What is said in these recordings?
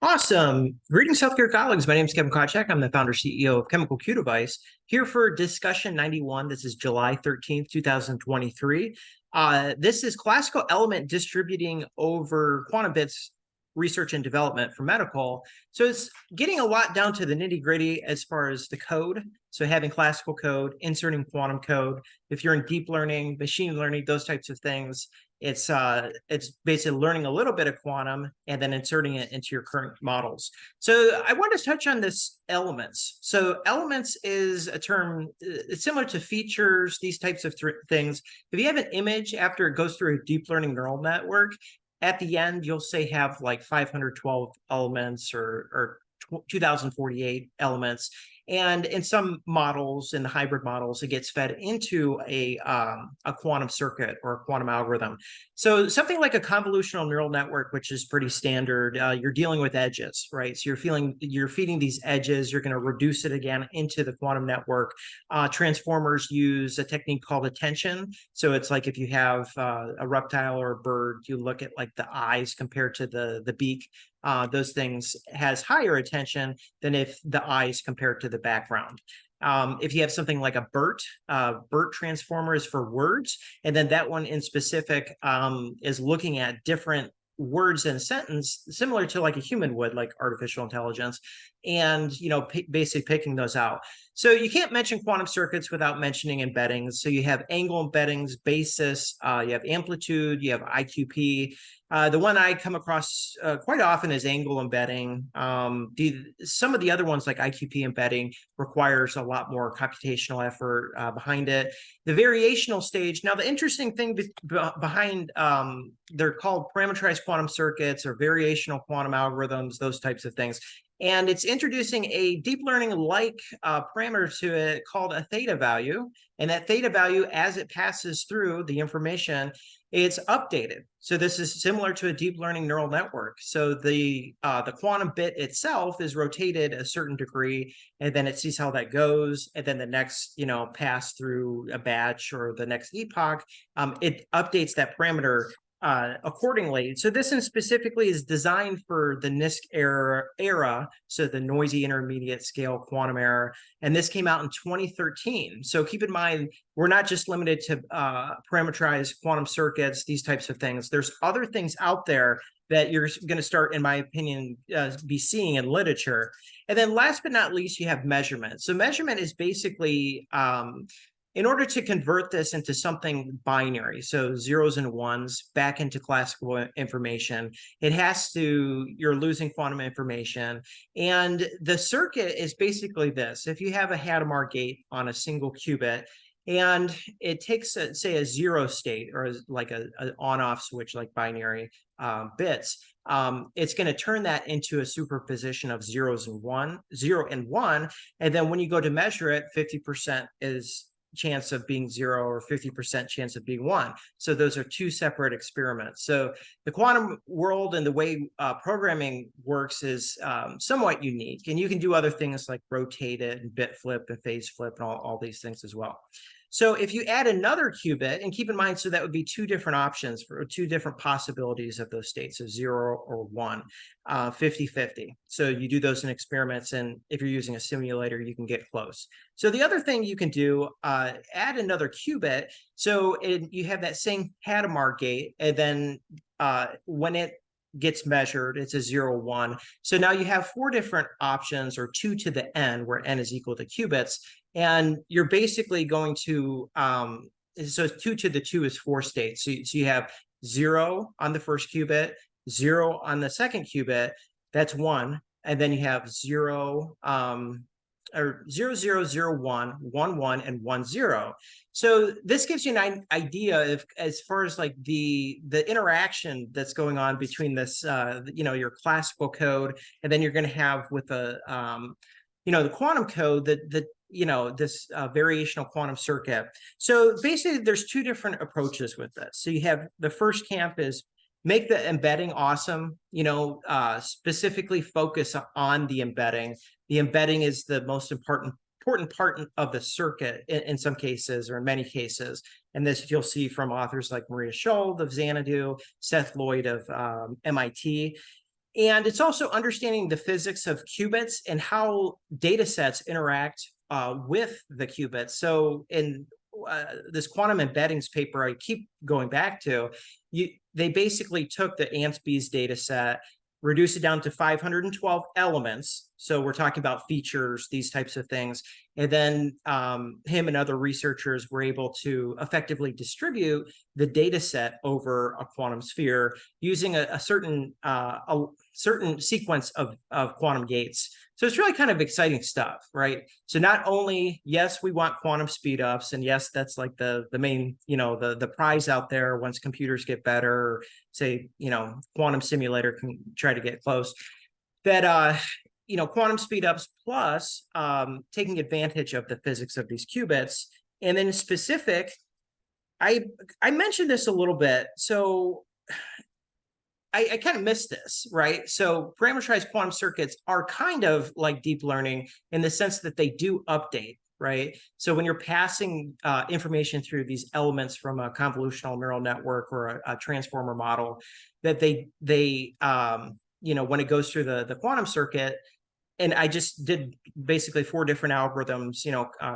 Awesome. Greetings, healthcare colleagues. My name is Kevin Kawchak. I'm the founder CEO of Chemical Q Device. Here for discussion 91. This is July 13th, 2023. This is classical element distributing over quantum bits research and development for medical. So it's getting a lot down to the nitty gritty as far as the code. So having classical code, inserting quantum code. If you're in deep learning, machine learning, those types of things, it's basically learning a little bit of quantum and then inserting it into your current models. So I want to touch on this elements. So elements is a term, it's similar to features, these types of things. If you have an image after it goes through a deep learning neural network, at the end, you'll say have like 512 elements or 2048 elements. And in some models, in the hybrid models, it gets fed into a quantum circuit or a quantum algorithm. So something like a convolutional neural network, which is pretty standard, you're dealing with edges, right? So you're feeding these edges, you're going to reduce it again into the quantum network. Transformers use a technique called attention. So it's like if you have a reptile or a bird, you look at like the eyes compared to the beak. Those things has higher attention than if the eyes compared to the background. If you have something like a BERT transformer is for words, and then that one in specific is looking at different words in a sentence, similar to like a human would, like artificial intelligence, and basically picking those out. So you can't mention quantum circuits without mentioning embeddings. So you have angle embeddings, basis, you have amplitude, you have IQP. The one I come across quite often is angle embedding. Some of the other ones like IQP embedding requires a lot more computational effort behind it. The variational stage. Now, the interesting thing behind, they're called parameterized quantum circuits or variational quantum algorithms, those types of things. And it's introducing a deep learning-like parameter to it called a theta value. And that theta value, as it passes through the information, it's updated. So this is similar to a deep learning neural network. So the quantum bit itself is rotated a certain degree, and then it sees how that goes. And then the next, pass through a batch or the next epoch, it updates that parameter accordingly. So this one specifically is designed for the NISQ era, so the noisy intermediate scale quantum era, and this came out in 2013. So keep in mind, we're not just limited to parameterized quantum circuits, these types of things. There's other things out there that you're going to start, in my opinion, be seeing in literature. And then last but not least, you have measurement. So measurement is basically in order to convert this into something binary, so zeros and ones, back into classical information, you're losing quantum information. And the circuit is basically this. If you have a Hadamard gate on a single qubit, and it takes, say, a zero state or like an on-off switch, like binary bits, it's going to turn that into a superposition of zero and one. And then when you go to measure it, 50% is chance of being zero or 50% chance of being one. So those are two separate experiments. So the quantum world and the way programming works is somewhat unique. And you can do other things like rotate it and bit flip and phase flip and all these things as well. So if you add another qubit, and keep in mind, so that would be two different options for two different possibilities of those states, so 0 or 1, 50-50. So you do those in experiments, and if you're using a simulator, you can get close. So the other thing you can do, add another qubit. So you have that same Hadamard gate, and then when it gets measured, it's a 0, 1. So now you have four different options, or 2 to the n, where n is equal to qubits. And you're basically going to, so 2 to the 2 is 4 states. So you have 0 on the first qubit, 0 on the second qubit, that's 1. And then you have 0, or 0, 0, 0, 1, 1, 1, and 1, 0. So this gives you an idea of, as far as like the interaction that's going on between this, your classical code, and then you're going to have with the quantum code, this variational quantum circuit. So basically, there's two different approaches with this. So you have the first camp is make the embedding awesome, specifically focus on the embedding. The embedding is the most important part of the circuit in some cases, or in many cases. And this you'll see from authors like Maria Scholl of Xanadu, Seth Lloyd of MIT. And it's also understanding the physics of qubits and how data sets interact with the qubits. So in this quantum embeddings paper I keep going back to, they basically took the ANSB's data set, reduced it down to 512 elements. So we're talking about features, these types of things. And then him and other researchers were able to effectively distribute the data set over a quantum sphere using a certain sequence of quantum gates. So it's really kind of exciting stuff, right? So not only, yes, we want quantum speed ups, and yes, that's like the main, the prize out there once computers get better, or say, quantum simulator can try to get close. That quantum speed ups plus taking advantage of the physics of these qubits. And then specific, I mentioned this a little bit. So I kind of missed this, right? So parameterized quantum circuits are kind of like deep learning in the sense that they do update, right? So when you're passing information through these elements from a convolutional neural network or a transformer model, that they when it goes through the quantum circuit, and I just did basically 4 different algorithms,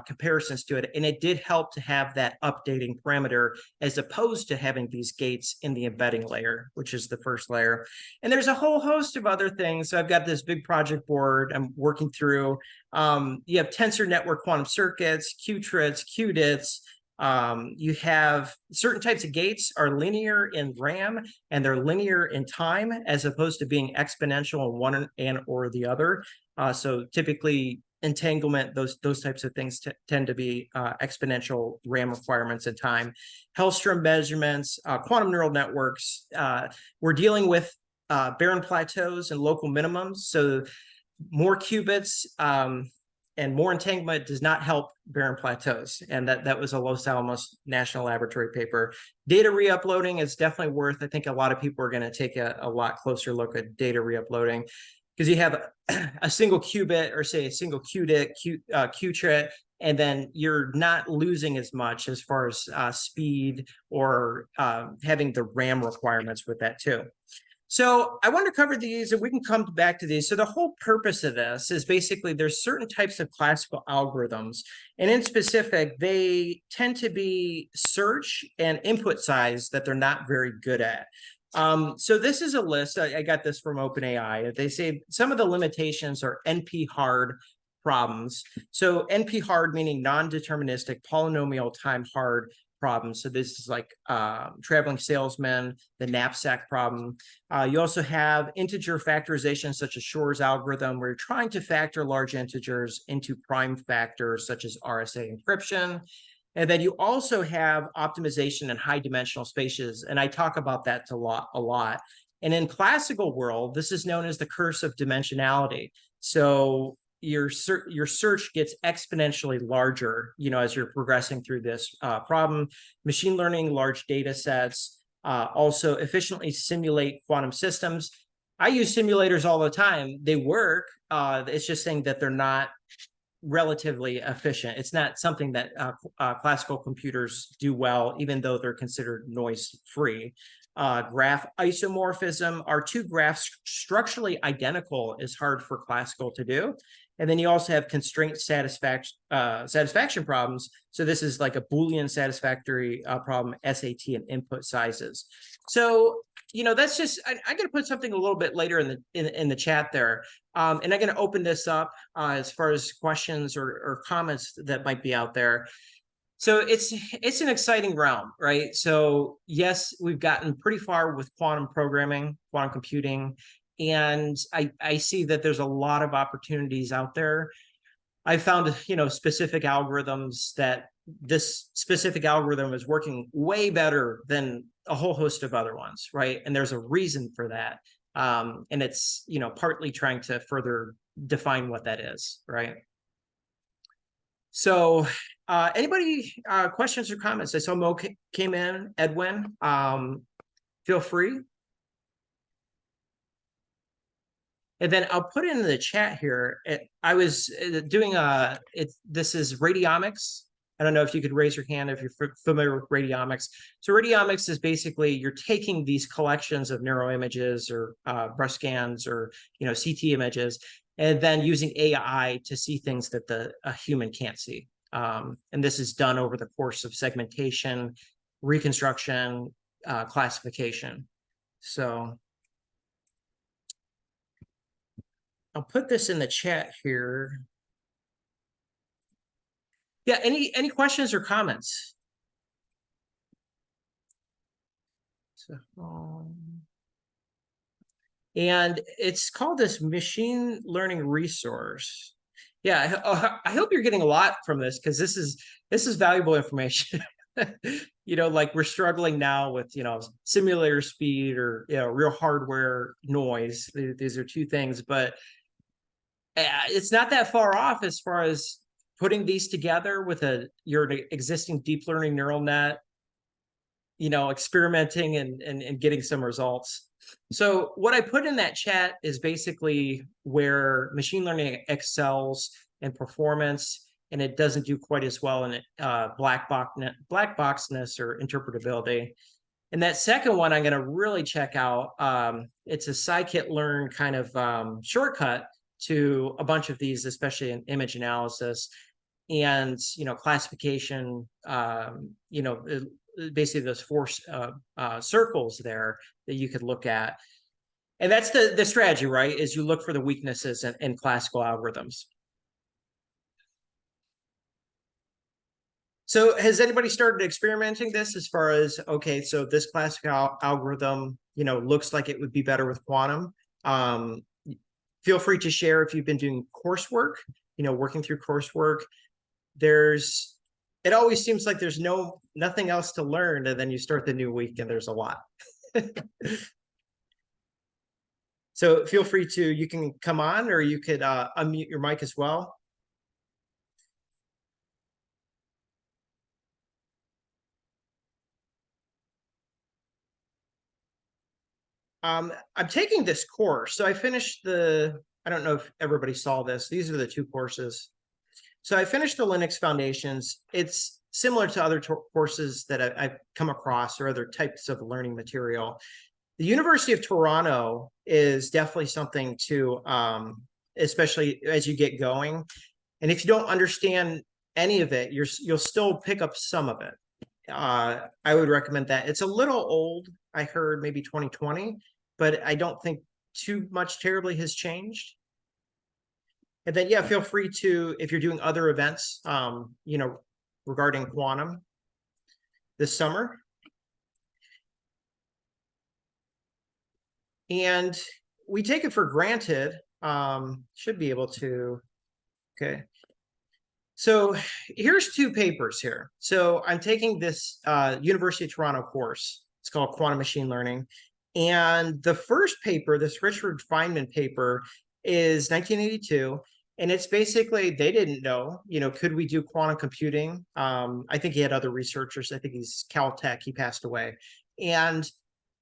comparisons to it. And it did help to have that updating parameter as opposed to having these gates in the embedding layer, which is the first layer. And there's a whole host of other things. So I've got this big project board I'm working through. You have tensor network quantum circuits, qubits, qudits. You have certain types of gates are linear in RAM and they're linear in time as opposed to being exponential in one and or the other. So typically entanglement, those types of things tend to be exponential RAM requirements in time. Hellstrom measurements, quantum neural networks. We're dealing with barren plateaus and local minimums. So more qubits and more entanglement does not help barren plateaus. And that was a Los Alamos National Laboratory paper. Data re-uploading is definitely worth, I think a lot of people are going to take a lot closer look at data re-uploading, because you have a single qubit or say a single qubit, qubit, and then you're not losing as much as far as speed or having the RAM requirements with that too. So I want to cover these and we can come back to these. So the whole purpose of this is basically there's certain types of classical algorithms, and in specific, they tend to be search and input size that they're not very good at. So this is a list. I got this from OpenAI. They say some of the limitations are NP hard problems. So NP hard meaning non-deterministic polynomial time hard problems. So this is like traveling salesman, the knapsack problem. You also have integer factorization such as Shor's algorithm, where you're trying to factor large integers into prime factors such as RSA encryption. And then you also have optimization in high dimensional spaces. And I talk about that a lot. And in classical world, this is known as the curse of dimensionality. So your search gets exponentially larger, as you're progressing through this problem. Machine learning, large data sets, also efficiently simulate quantum systems. I use simulators all the time. They work. It's just saying that they're not relatively efficient. It's not something that classical computers do well, even though they're considered noise-free. Graph isomorphism, are 2 graphs structurally identical is hard for classical to do. And then you also have constraint satisfaction problems. So this is like a Boolean satisfactory problem, SAT, and input sizes. So that's just I'm going to put something a little bit later in the chat there, and I'm going to open this up as far as questions or comments that might be out there. So it's an exciting realm, right? So yes, we've gotten pretty far with quantum programming, quantum computing, and I see that there's a lot of opportunities out there. I found specific algorithms that this specific algorithm is working way better than a whole host of other ones, right? And there's a reason for that. And it's, partly trying to further define what that is, right? So anybody questions or comments? I saw Mo came in, Edwin, feel free. And then I'll put it in the chat here. I was doing this is radiomics. I don't know if you could raise your hand if you're familiar with radiomics. So radiomics is basically you're taking these collections of neuroimages or breast scans or CT images, and then using AI to see things that a human can't see. And this is done over the course of segmentation, reconstruction, classification. So I'll put this in the chat here. Yeah, any questions or comments? So, and it's called this machine learning resource. Yeah, I hope you're getting a lot from this, because this is valuable information. Like we're struggling now with simulator speed or real hardware noise. These are two things, but it's not that far off as far as putting these together with your existing deep learning neural net, experimenting and getting some results. So what I put in that chat is basically where machine learning excels in performance, and it doesn't do quite as well in black boxness or interpretability. And that second one I'm going to really check out. It's a scikit-learn kind of shortcut to a bunch of these, especially in image analysis and classification. Basically those four circles there that you could look at. And that's the strategy, right? Is you look for the weaknesses in classical algorithms. So has anybody started experimenting this as far as, okay, so this classical algorithm, looks like it would be better with quantum. Feel free to share if you've been doing coursework, working through coursework. It always seems like there's nothing else to learn, and then you start the new week and there's a lot. So feel free you can come on, or you could unmute your mic as well. I'm taking this course. So I finished I don't know if everybody saw this. These are the two courses. So I finished the Linux Foundations. It's similar to other courses that I've come across or other types of learning material. The University of Toronto is definitely something to, especially as you get going. And if you don't understand any of it, you'll still pick up some of it. I would recommend that. It's a little old. I heard maybe 2020, but I don't think too much terribly has changed. And then, yeah, feel free to, if you're doing other events, regarding quantum this summer. And we take it for granted, should be able to, okay. So here's two papers here. So I'm taking this University of Toronto course. It's called Quantum Machine Learning. And the first paper, this Richard Feynman paper, is 1982. And it's basically, they didn't know, could we do quantum computing? I think he had other researchers. I think he's Caltech, he passed away. And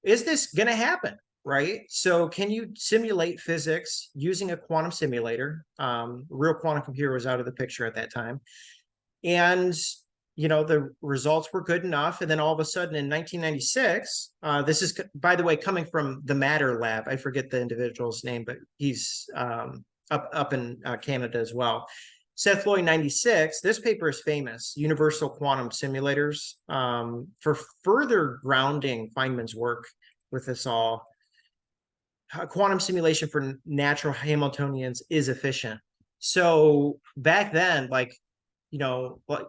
is this going to happen? Right? So can you simulate physics using a quantum simulator? Real quantum computer was out of the picture at that time. And, the results were good enough. And then all of a sudden in 1996, this is, by the way, coming from the Matter Lab. I forget the individual's name, but he's up in Canada as well. Seth Loy 96, this paper is famous, Universal Quantum Simulators, for further grounding Feynman's work with this all. Quantum simulation for natural Hamiltonians is efficient. So back then, a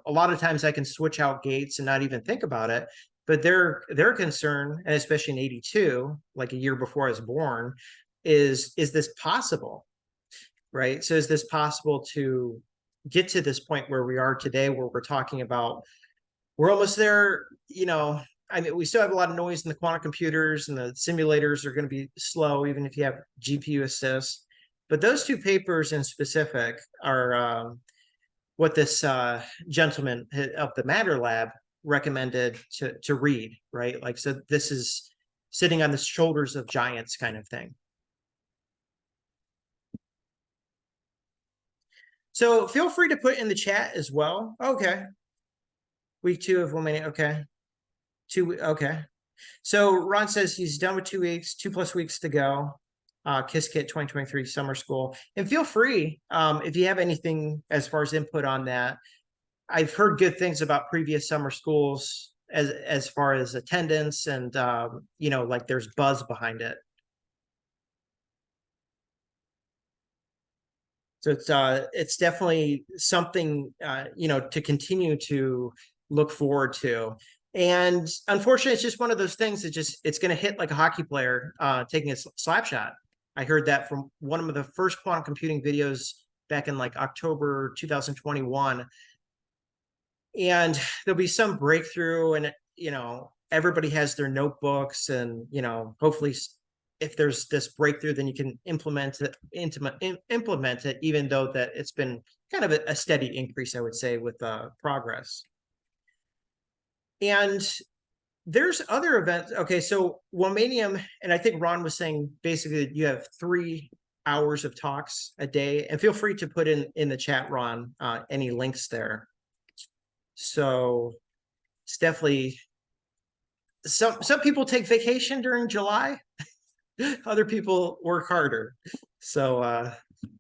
lot of times I can switch out gates and not even think about it. But their concern, and especially in 82, like a year before I was born, is this possible? Right? So is this possible to get to this point where we are today, where we're talking about, we're almost there, I mean, we still have a lot of noise in the quantum computers, and the simulators are going to be slow, even if you have GPU assist. But those two papers in specific are what this gentleman of the Matter Lab recommended to read, right? So this is sitting on the shoulders of giants kind of thing. So feel free to put in the chat as well. Okay. Week 2 of remaining. Okay. Okay. So Ron says he's done with 2 weeks, 2+ weeks to go. KissKit 2023 summer school. And feel free if you have anything as far as input on that. I've heard good things about previous summer schools as far as attendance and like there's buzz behind it. So it's definitely something to continue to look forward to. And unfortunately, it's just one of those things that it's going to hit like a hockey player taking a slap shot. I heard that from one of the first quantum computing videos back in like October 2021. And there'll be some breakthrough, and everybody has their notebooks, and hopefully if there's this breakthrough, then you can implement it, even though that it's been kind of a steady increase, I would say, with progress. And there's other events. Okay, so Womanium, and I think Ron was saying basically you have 3 hours of talks a day, and feel free to put in the chat, Ron, any links there. So it's definitely some people take vacation during July. Other people work harder. So I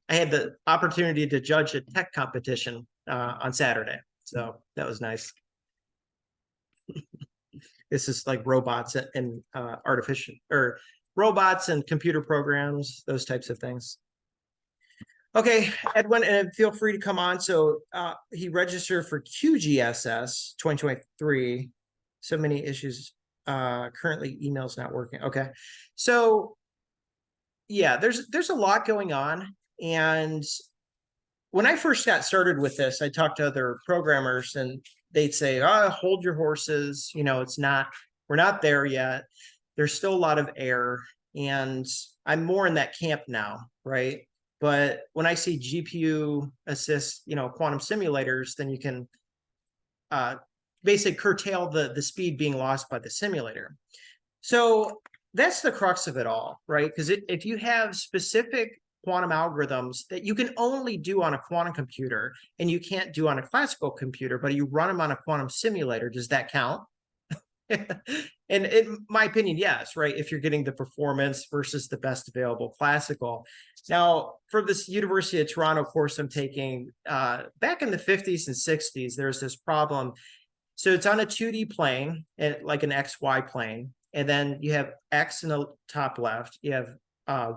had the opportunity to judge a tech competition on Saturday. So that was nice. This is like robots and artificial or robots and computer programs, those types of things. Okay, Edwin, and feel free to come on. So he registered for QGSS 2023. So many issues. Currently, email's not working. Okay, so yeah, there's a lot going on. And when I first got started with this, I talked to other programmers, and they'd say, "Oh, hold your horses. We're not there yet. There's still a lot of error." And I'm more in that camp now, right? But when I see GPU assist, quantum simulators, then you can basically curtail the speed being lost by the simulator. So that's the crux of it all, right? Because if you have specific quantum algorithms that you can only do on a quantum computer and you can't do on a classical computer, but you run them on a quantum simulator, does that count? And in my opinion, yes, right? If you're getting the performance versus the best available classical. Now, for this University of Toronto course I'm taking, back in the 50s and 60s, there's this problem. So it's on a 2D plane, like an XY plane. And then you have X in the top left, you have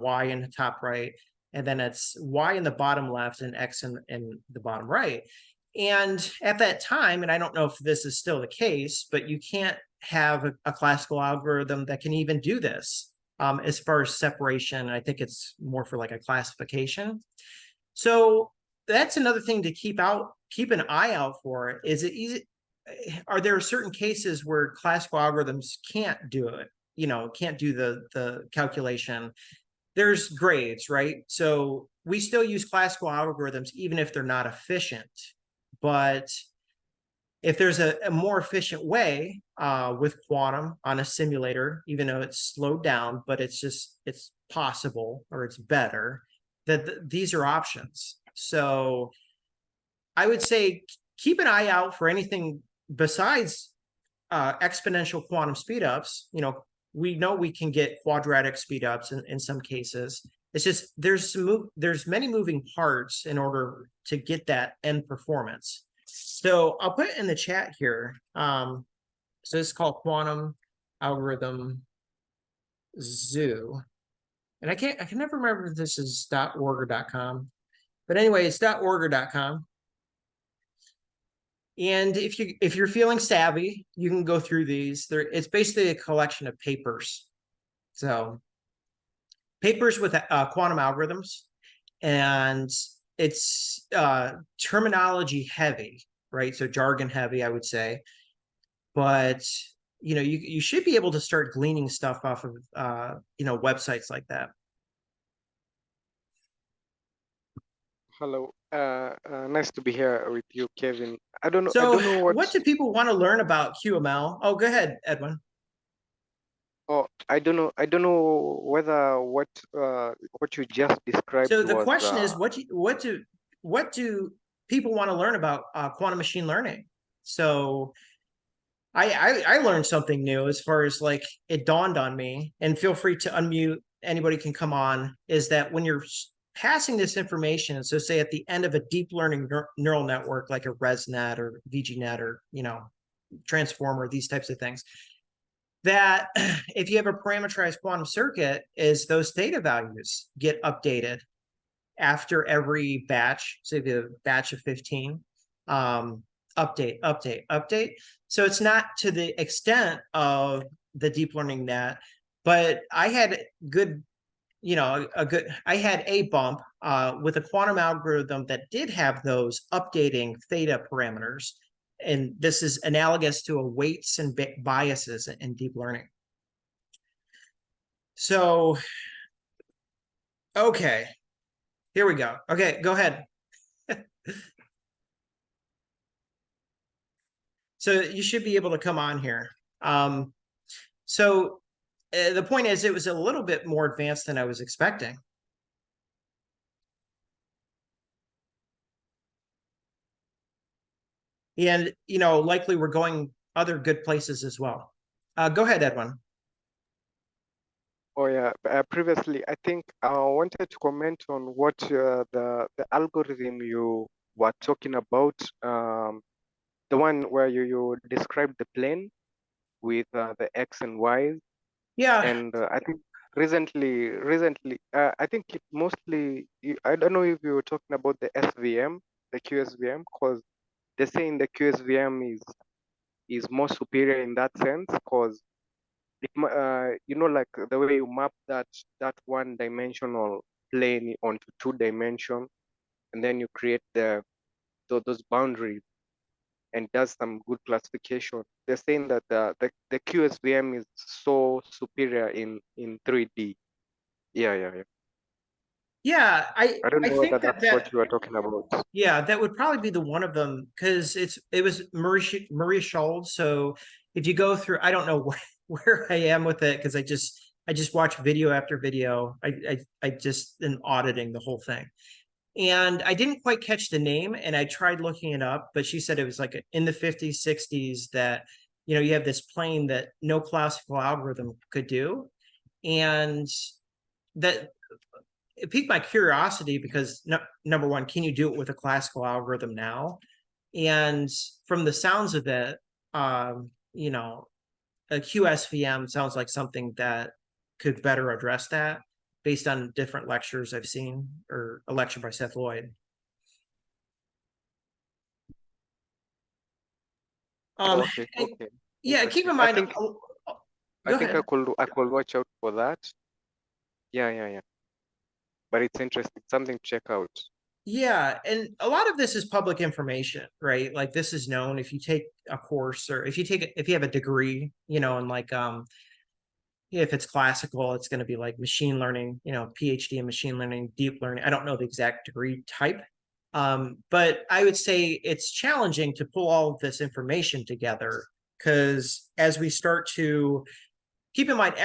Y in the top right, and then it's Y in the bottom left and X in the bottom right. And at that time, and I don't know if this is still the case, but you can't have a classical algorithm that can even do this as far as separation. I think it's more for like a classification. So that's another thing to keep an eye out for. Is it easy? Are there certain cases where classical algorithms can't do it? Can't do the calculation. There's grades, right? So we still use classical algorithms even if they're not efficient. But if there's a more efficient way with quantum on a simulator, even though it's slowed down, but it's possible, or it's better, that these are options. So I would say keep an eye out for anything besides exponential quantum speedups. We know we can get quadratic speedups in some cases. It's just there's many moving parts in order to get that end performance. So I'll put it in the chat here. So this is called Quantum Algorithm Zoo. And I can never remember if this is .org or .com. But anyway, it's .org or .com. And if you're feeling savvy, you can go through these. It's basically a collection of papers. So papers with quantum algorithms, and it's terminology heavy, right? So jargon heavy, I would say. But you should be able to start gleaning stuff off of websites like that. Hello, nice to be here with you, Kevin. I don't know. So I don't know what do people want to learn about QML? Oh, go ahead, Edwin. Oh, I don't know. I don't know whether what you just described. So the was, question is, what do people want to learn about quantum machine learning? So I learned something new as far as like it dawned on me, and feel free to unmute. Anybody can come on. Is that when you're passing this information, so say at the end of a deep learning neural network like a ResNet or VGNet or transformer, these types of things, that if you have a parameterized quantum circuit, is those theta values get updated after every batch, say the batch of 15, update. So it's not to the extent of the deep learning net, but I had good, I had a bump with a quantum algorithm that did have those updating theta parameters. And this is analogous to a weights and biases in deep learning. So, okay, here we go. Okay, go ahead. So you should be able to come on here. So the point is, it was a little bit more advanced than I was expecting. And, likely we're going other good places as well. Go ahead, Edwin. Oh yeah, previously I think I wanted to comment on what the algorithm you were talking about, the one where you described the plane with the X and Y. Yeah. And I think recently, I think it mostly, I don't know if you were talking about the SVM, the QSVM, because they're saying the QSVM is more superior in that sense, because like the way you map that one dimensional plane onto two dimension, and then you create those boundaries and does some good classification. They're saying that the QSVM is so superior in 3D. Yeah. Yeah, I don't I know whether think that's what you are talking about. yeah, that would probably be the one of them, because it was Maria Schultz. So if you go through, I don't know where I am with it, because I just watch video after video. I just am auditing the whole thing. And I didn't quite catch the name, and I tried looking it up, but she said it was like in the 50s, 60s that, you have this plane that no classical algorithm could do. And that it piqued my curiosity because number one, can you do it with a classical algorithm now? And from the sounds of it, a QSVM sounds like something that could better address that based on different lectures I've seen, or a lecture by Seth Lloyd. Okay. Yeah, keep in Interesting. I mind. think Go I ahead. could watch out for that. Yeah. But it's interesting, something to check out. Yeah, and a lot of this is public information, right? Like this is known if you take a course, or if you have a degree, and like if it's classical, it's going to be like machine learning, PhD in machine learning, deep learning. I don't know the exact degree type. But I would say it's challenging to pull all of this information together, because as we start to keep in mind,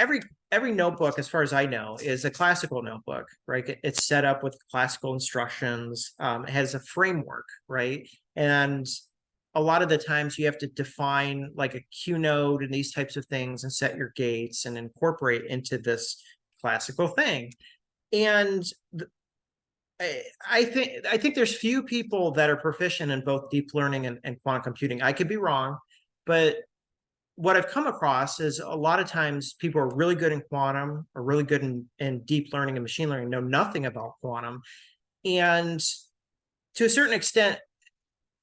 every notebook, as far as I know, is a classical notebook, right? It's set up with classical instructions. It has a framework, right? And a lot of the times you have to define like a Q node and these types of things, and set your gates and incorporate into this classical thing. And I think there's few people that are proficient in both deep learning and quantum computing. I could be wrong, but what I've come across is a lot of times people are really good in quantum, or really good in deep learning and machine learning, know nothing about quantum. And to a certain extent,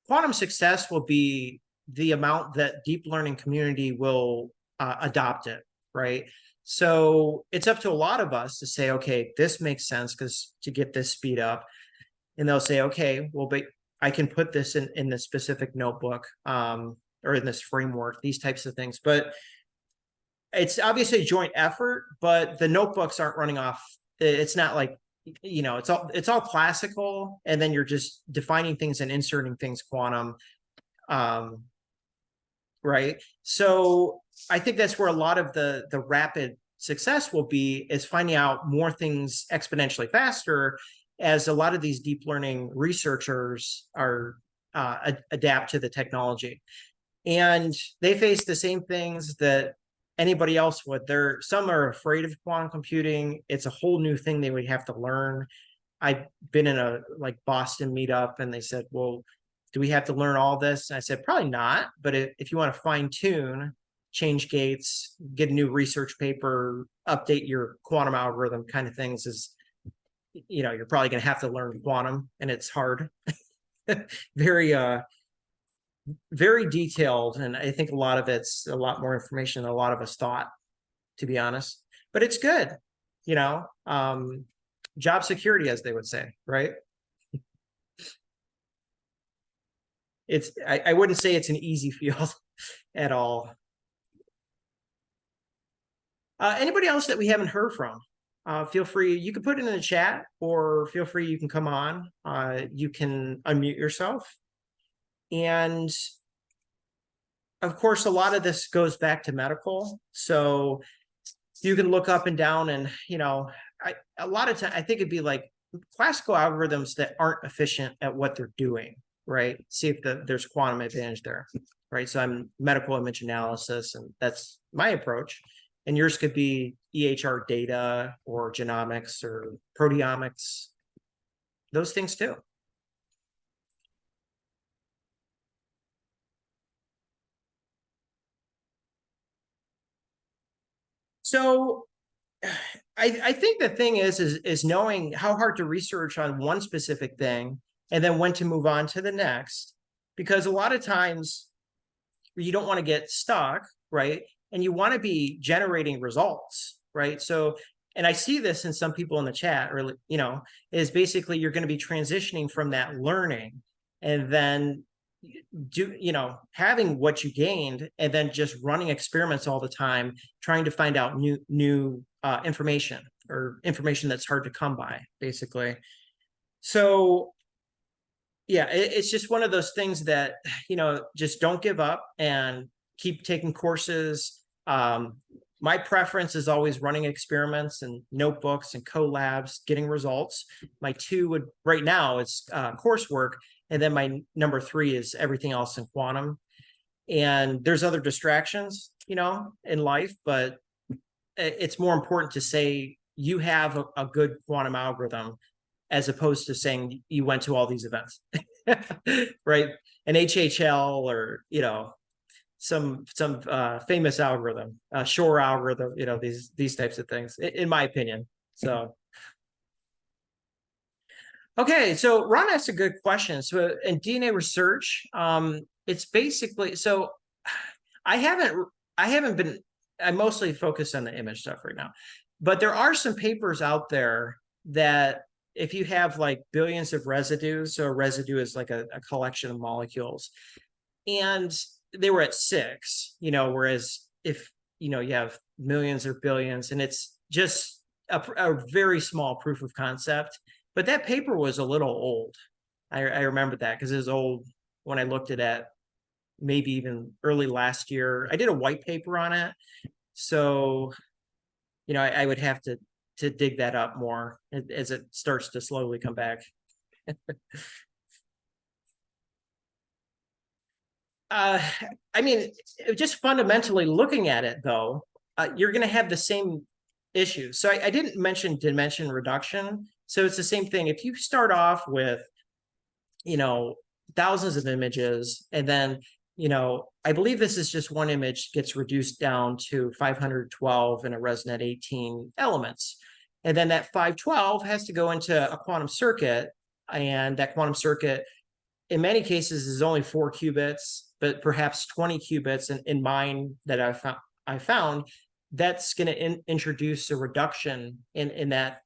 quantum success will be the amount that deep learning community will adopt it, right? So it's up to a lot of us to say, okay, this makes sense because to get this speed up. And they'll say, okay, well, but I can put this in this specific notebook, or in this framework, these types of things. But it's obviously a joint effort, but the notebooks aren't running off. It's not like, it's all classical, and then you're just defining things and inserting things quantum. Right. So I think that's where a lot of the rapid success will be, is finding out more things exponentially faster, as a lot of these deep learning researchers are adapt to the technology. And they face the same things that anybody else would. Some are afraid of quantum computing. It's a whole new thing they would have to learn. I've been in a like Boston meetup and they said, well, do we have to learn all this? And I said, probably not. But if you want to fine tune, change gates, get a new research paper, update your quantum algorithm kind of things is, you're probably going to have to learn quantum, and it's hard. very, very detailed. And I think a lot of it's a lot more information than a lot of us thought, to be honest. But it's good, job security, as they would say, right? I wouldn't say it's an easy field at all. Anybody else that we haven't heard from? Feel free, you can put it in the chat, or feel free, you can come on. You can unmute yourself. And of course, a lot of this goes back to medical. So you can look up and down and, a lot of time, I think it'd be like classical algorithms that aren't efficient at what they're doing, right? See if there's quantum advantage there, right? So I'm medical image analysis, and that's my approach. And yours could be EHR data or genomics or proteomics, those things too. So I think the thing is knowing how hard to research on one specific thing and then when to move on to the next, because a lot of times you don't want to get stuck, right? And you want to be generating results, right? So, and I see this in some people in the chat, or, is basically you're going to be transitioning from that learning and then having what you gained and then just running experiments all the time, trying to find out new information, or information that's hard to come by, basically. So yeah, it's just one of those things that, just don't give up and keep taking courses. My preference is always running experiments and notebooks and collabs, getting results. My two would right now is coursework. And then my number 3 is everything else in quantum. And there's other distractions, in life, but it's more important to say you have a good quantum algorithm, as opposed to saying you went to all these events, right? An HHL, or, some famous algorithm, Shor algorithm, these types of things, in my opinion. So, okay, so Ron asked a good question. So in DNA research, it's basically, so I haven't been, I mostly focus on the image stuff right now, but there are some papers out there that if you have like billions of residues, so a residue is like a collection of molecules, and they were at 6, whereas if, you have millions or billions, and it's just a very small proof of concept. But that paper was a little old. I remember that because it was old when I looked at it, maybe even early last year. I did a white paper on it. So, I would have to dig that up more as it starts to slowly come back. I mean, just fundamentally looking at it, though, you're going to have the same issues. So I didn't mention dimension reduction. So it's the same thing. If you start off with, thousands of images, and then, I believe this is just one image gets reduced down to 512 in a ResNet 18 elements. And then that 512 has to go into a quantum circuit. And that quantum circuit, in many cases, is only 4 qubits, but perhaps 20 qubits in mine that I found that's going to introduce a reduction in that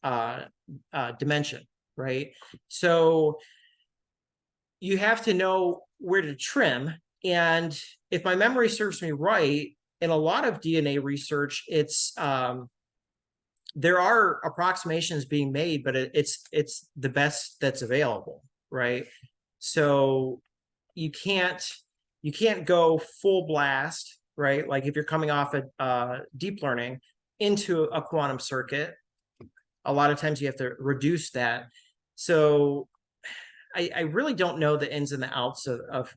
dimension, right? So you have to know where to trim. And if my memory serves me right, in a lot of DNA research, it's there are approximations being made, but it's the best that's available, right? So you can't go full blast, right? Like if you're coming off a deep learning into a quantum circuit, a lot of times you have to reduce that. So I really don't know the ins and the outs of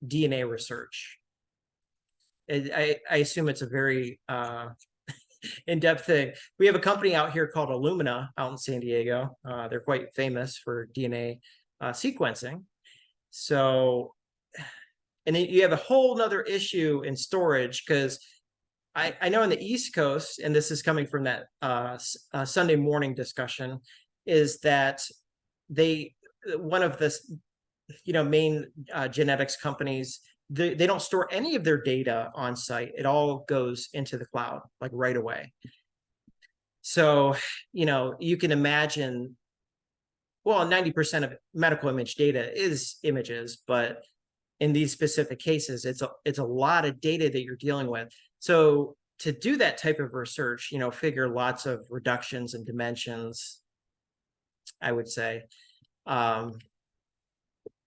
DNA research. I assume it's a very in-depth thing. We have a company out here called Illumina out in San Diego. They're quite famous for DNA sequencing. So, and you have a whole nother issue in storage, because I know in the East Coast, and this is coming from that Sunday morning discussion, is that one of the main genetics companies, they don't store any of their data on site. It all goes into the cloud like right away. So, you can imagine, well, 90% of medical image data is images, but in these specific cases, it's a lot of data that you're dealing with. So to do that type of research, figure lots of reductions and dimensions, I would say. It's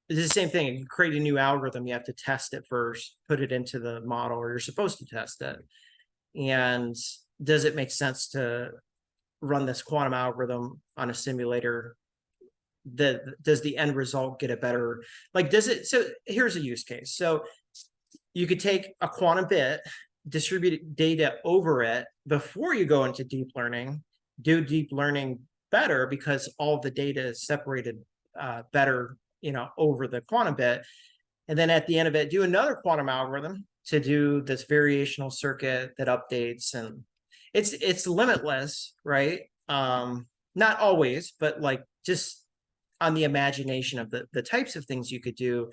the same thing. You create a new algorithm, you have to test it first, put it into the model, or you're supposed to test it. And does it make sense to run this quantum algorithm on a simulator? Does the end result get a better, so here's a use case. So you could take a quantum bit, distribute data over it before you go into deep learning, do deep learning better because all the data is separated better, over the quantum bit. And then at the end of it, do another quantum algorithm to do this variational circuit that updates, and it's limitless, right? Not always, but just on the imagination of the types of things you could do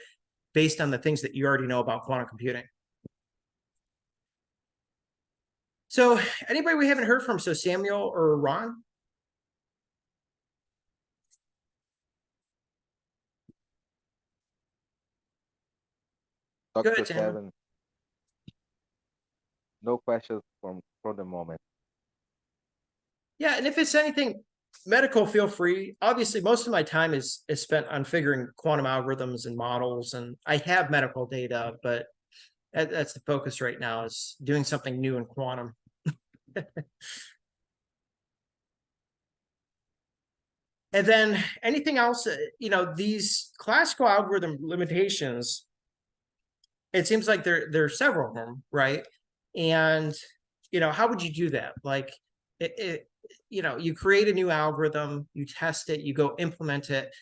based on the things that you already know about quantum computing. So anybody we haven't heard from? So Samuel or Ron? Dr. Good, Samuel. Kevin, no questions for the moment. Yeah, and if it's anything medical, feel free. Obviously, most of my time is spent on figuring quantum algorithms and models, and I have medical data, but that's the focus right now, is doing something new in quantum. And then anything else, these classical algorithm limitations, it seems like there are several of them, right? And, how would you do that? You create a new algorithm, you test it, you go implement it.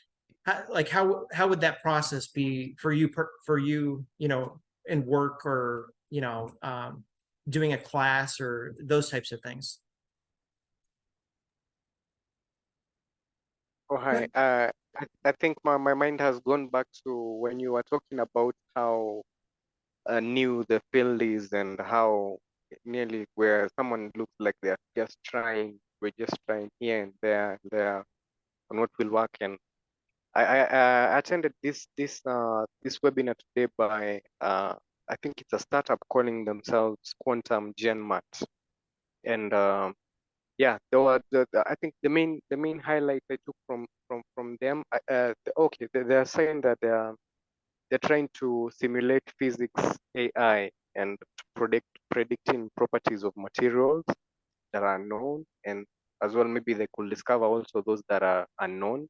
How would that process be for you, in work, or, doing a class or those types of things? Oh, hi. I think my mind has gone back to when you were talking about how new the field is, and how nearly where someone looks like we're just trying here and there on what will work. And I attended this webinar today by I think it's a startup calling themselves Quantum Genmat, and yeah, I think the main highlight I took from them. Okay, they're saying that they're trying to simulate physics AI and predicting properties of materials that are known, and as well maybe they could discover also those that are unknown.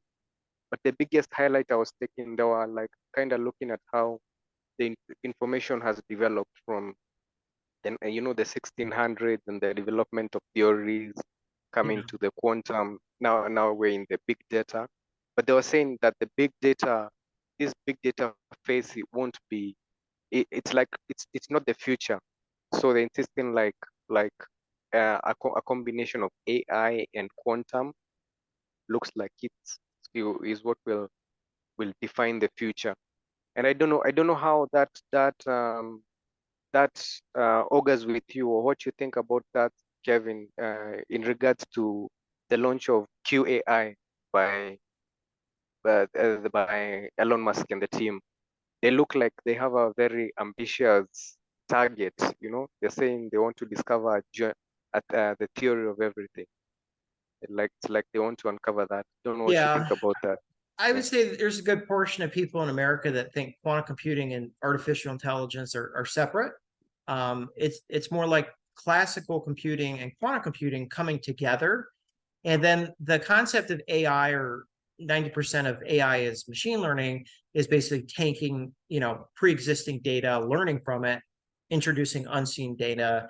But the biggest highlight I was taking, they were like kind of looking at how the information has developed from the 1600s, and the development of theories coming to the quantum. Now we're in the big data, but they were saying that this big data phase, it won't be. It's like it's not the future. So they're insisting a combination of AI and quantum looks like is what will define the future. And I don't know how that augurs with you, or what you think about that, Kevin, in regards to the launch of QAI by Elon Musk and the team. They look like they have a very ambitious target. They're saying they want to discover the theory of everything. It's like they want to uncover that. Don't know what you think about that. I would say that there's a good portion of people in America that think quantum computing and artificial intelligence are separate. It's more like classical computing and quantum computing coming together. And then the concept of AI or 90% of AI is machine learning, is basically taking, pre-existing data, learning from it, introducing unseen data,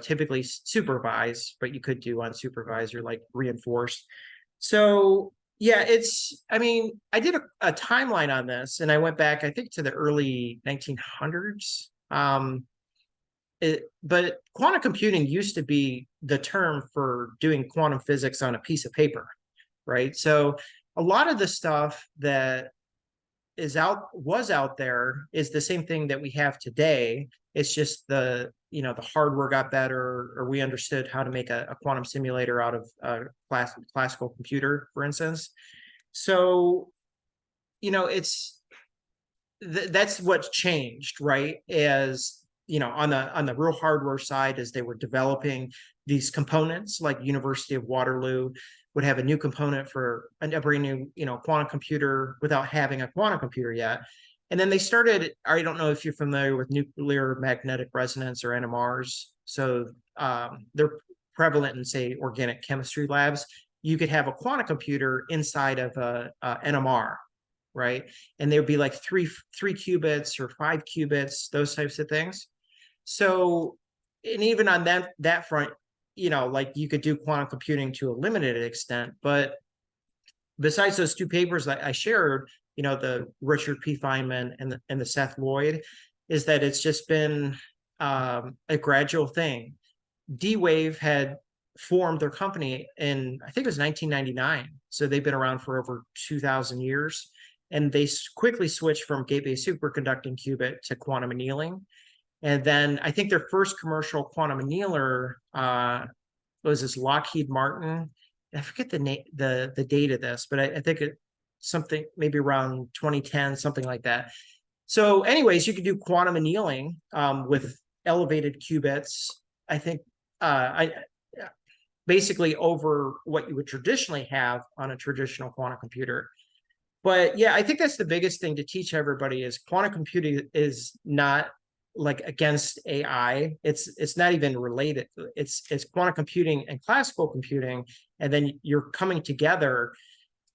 typically supervised, but you could do unsupervised or like reinforced. So yeah, I did a timeline on this, and I went back, I think, to the early 1900s. But quantum computing used to be the term for doing quantum physics on a piece of paper, right? So a lot of the stuff that was out there is the same thing that we have today. It's just the hardware got better, or we understood how to make a quantum simulator out of a classical computer, for instance. So that's what's changed, right? As on the real hardware side, as they were developing these components, like University of Waterloo would have a new component for a brand new quantum computer without having a quantum computer yet. And then they started, I don't know if you're familiar with nuclear magnetic resonance, or NMRs. So they're prevalent in, say, organic chemistry labs. You could have a quantum computer inside of a NMR, right? And they would be like three qubits or 5 qubits, those types of things. So, and even on that front, like you could do quantum computing to a limited extent. But besides those two papers that I shared, the Richard P. Feynman and the Seth Lloyd, is that it's just been a gradual thing. D-Wave had formed their company in, I think it was 1999. So they've been around for over 2,000 years. And they quickly switched from gate-based superconducting qubit to quantum annealing. And then I think their first commercial quantum annealer was this Lockheed Martin. I forget the date of this, but I think something maybe around 2010, something like that. So anyways, you could do quantum annealing with elevated qubits. I think basically over what you would traditionally have on a traditional quantum computer. But yeah, I think that's the biggest thing to teach everybody is quantum computing is not like against AI. It's not even related. It's quantum computing and classical computing, and then you're coming together,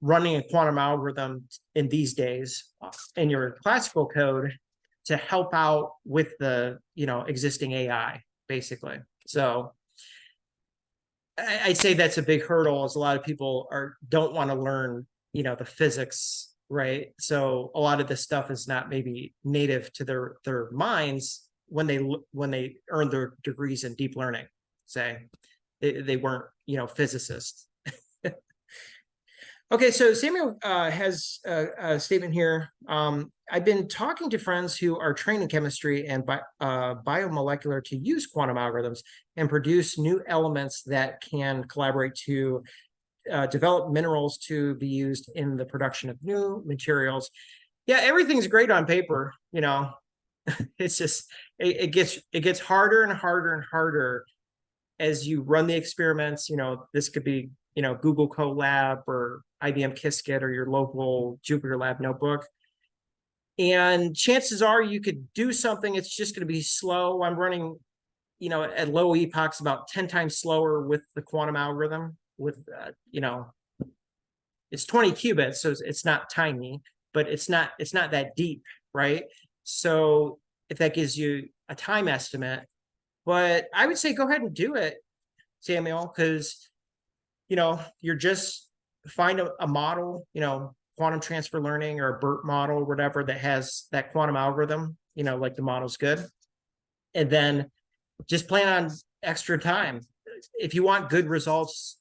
running a quantum algorithm in these days in your classical code to help out with the existing AI, basically. So I'd say that's a big hurdle, as a lot of people don't want to learn the physics, right? So a lot of this stuff is not maybe native to their minds when they earn their degrees in deep learning. Say they weren't physicists. Okay, so Samuel has a statement here. I've been talking to friends who are trained in chemistry and biomolecular to use quantum algorithms and produce new elements that can collaborate to develop minerals to be used in the production of new materials. Yeah, everything's great on paper. It's just it gets harder and harder and harder as you run the experiments. This could be Google Colab or IBM Qiskit or your local Jupyter Lab notebook. And chances are you could do something, it's just going to be slow. I'm running, at low epochs about 10 times slower with the quantum algorithm with, it's 20 qubits, so it's not tiny, but it's not that deep, right? So if that gives you a time estimate, but I would say go ahead and do it, Samuel, because you're just find a model, quantum transfer learning or a BERT model or whatever that has that quantum algorithm, like the model's good. And then just plan on extra time. If you want good results,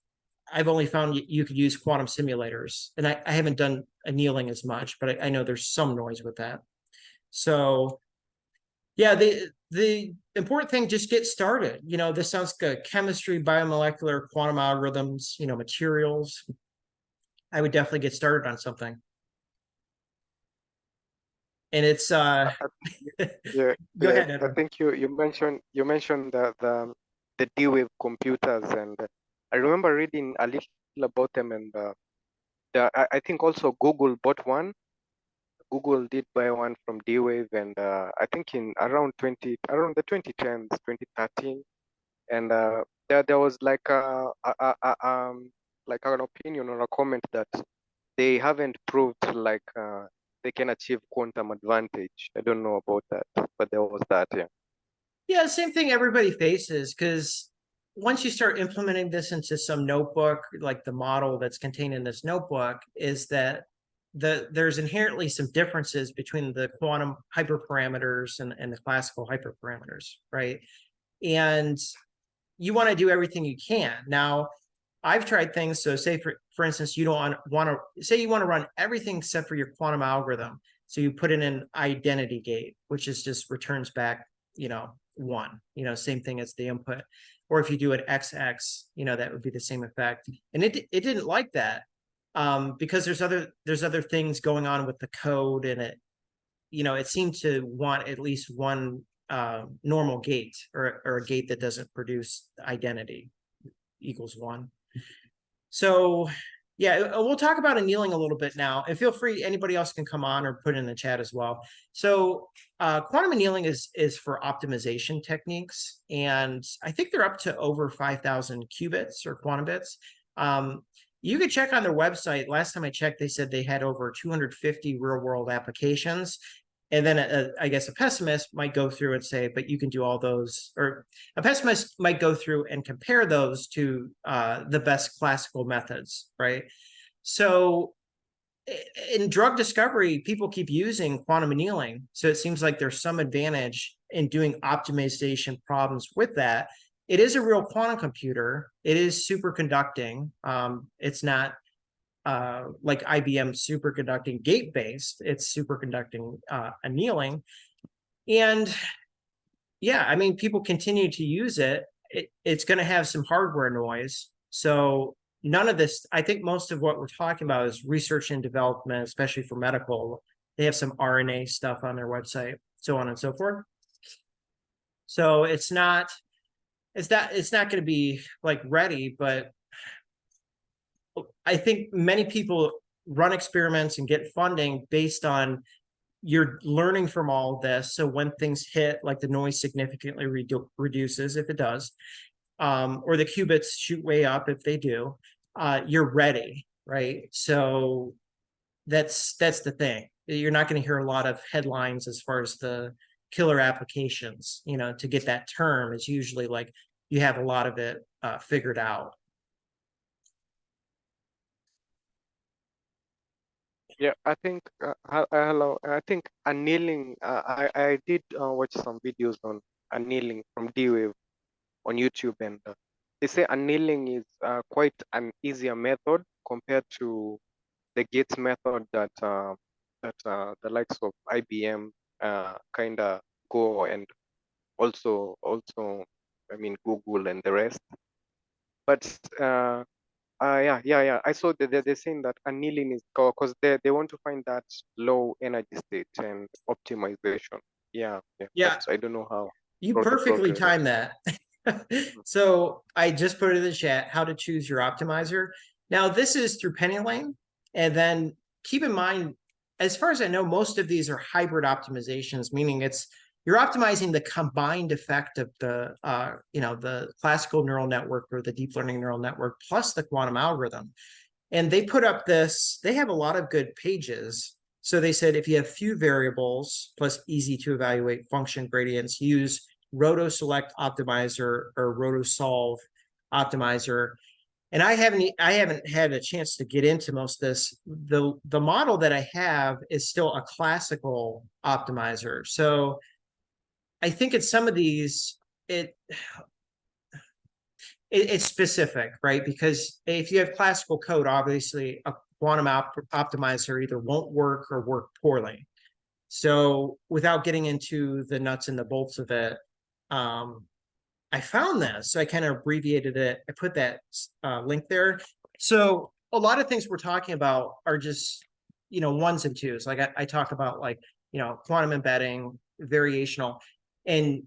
I've only found you could use quantum simulators. And I haven't done annealing as much, but I know there's some noise with that. So yeah, the important thing, just get started. This sounds good. Chemistry, biomolecular, quantum algorithms, materials. I would definitely get started on something. And it's Yeah, go ahead, I Edward. think you mentioned the D-Wave computers, and I remember reading a little about them, and I think also Google bought one. Google did buy one from D-Wave, and I think in around the 2010s, 2013, and there was like like an opinion or a comment that they haven't proved like they can achieve quantum advantage. I don't know about that, but there was that, yeah. Yeah, same thing everybody faces, because once you start implementing this into some notebook, like the model that's contained in this notebook, is that there's inherently some differences between the quantum hyperparameters and the classical hyperparameters, right? And you want to do everything you can. Now, I've tried things. So say for instance, you don't want to say you want to run everything except for your quantum algorithm. So you put in an identity gate, which is just returns back, one, same thing as the input. Or if you do an XX, that would be the same effect. And it didn't like that, because there's other things going on with the code, and it seemed to want at least one normal gate, or a gate that doesn't produce identity equals one. So yeah, we'll talk about annealing a little bit now, and feel free, anybody else can come on or put in the chat as well. So quantum annealing is for optimization techniques, and I think they're up to over 5,000 qubits or quantum bits. You could check on their website. Last time I checked, they said they had over 250 real world applications. And then I guess a pessimist might go through and say, but you can do all those, or a pessimist might go through and compare those to the best classical methods, right? So in drug discovery, people keep using quantum annealing. So it seems like there's some advantage in doing optimization problems with that. It is a real quantum computer. It is superconducting. It's not like IBM superconducting gate based, it's superconducting annealing. And yeah, I mean, people continue to use it. It's going to have some hardware noise. So none of this, I think most of what we're talking about is research and development, especially for medical. They have some RNA stuff on their website, so on and so forth. So it's not going to be like ready, but I think many people run experiments and get funding based on you're learning from all of this. So when things hit, like the noise significantly reduces, if it does, or the qubits shoot way up if they do, you're ready, right? So that's the thing. You're not going to hear a lot of headlines as far as the killer applications. To get that term is usually like you have a lot of it figured out. Yeah, I think hello. I think annealing. I did watch some videos on annealing from D-Wave on YouTube, and they say annealing is quite an easier method compared to the Gates method that the likes of IBM kind of go, and also I mean Google and the rest. But yeah. I saw that they're saying that annealing is because they want to find that low energy state and optimization. Yeah. But I don't know how. You perfectly timed that. So I just put it in the chat, how to choose your optimizer. Now this is through PennyLane. And then keep in mind, as far as I know, most of these are hybrid optimizations, meaning you're optimizing the combined effect of the the classical neural network or the deep learning neural network plus the quantum algorithm. And they put up they have a lot of good pages. So they said if you have few variables plus easy to evaluate function gradients, use RotoSelect optimizer or RotoSolve optimizer. And I haven't had a chance to get into most of this. The model that I have is still a classical optimizer. So I think in some of these, it's specific, right? Because if you have classical code, obviously a quantum optimizer either won't work or work poorly. So without getting into the nuts and the bolts of it, I found this. So I kind of abbreviated it. I put that link there. So a lot of things we're talking about are just, ones and twos. Like I talk about like, quantum embedding, variational, and